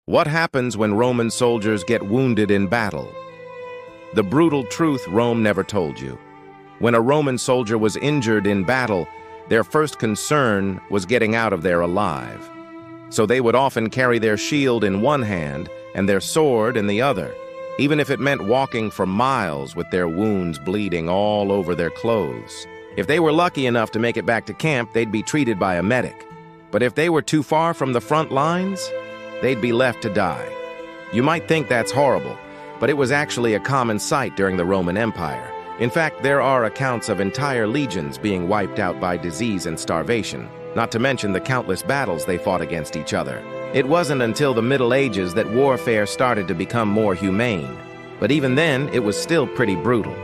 What happens when Roman soldiers get wounded in battle? The brutal truth Rome never told you. When a Roman soldier was injured in battle, their first concern was getting out of there alive. So they would often carry their shield in one hand and their sword in the other, even if it meant walking for miles with their wounds bleeding all over their clothes. If they were lucky enough to make it back to camp, they'd be treated by a medic. But if they were too far from the front lines, they'd be left to die. You might think that's horrible, but it was actually a common sight during the Roman Empire. In fact, there are accounts of entire legions being wiped out by disease and starvation, not to mention the countless battles they fought against each other. It wasn't until the Middle Ages that warfare started to become more humane, but even then, it was still pretty brutal.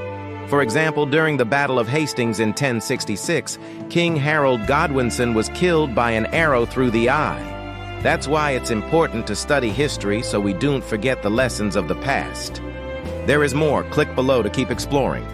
For example, during the Battle of Hastings in 1066, King Harold Godwinson was killed by an arrow through the eye. That's why it's important to study history so we don't forget the lessons of the past. There is more. Click below to keep exploring.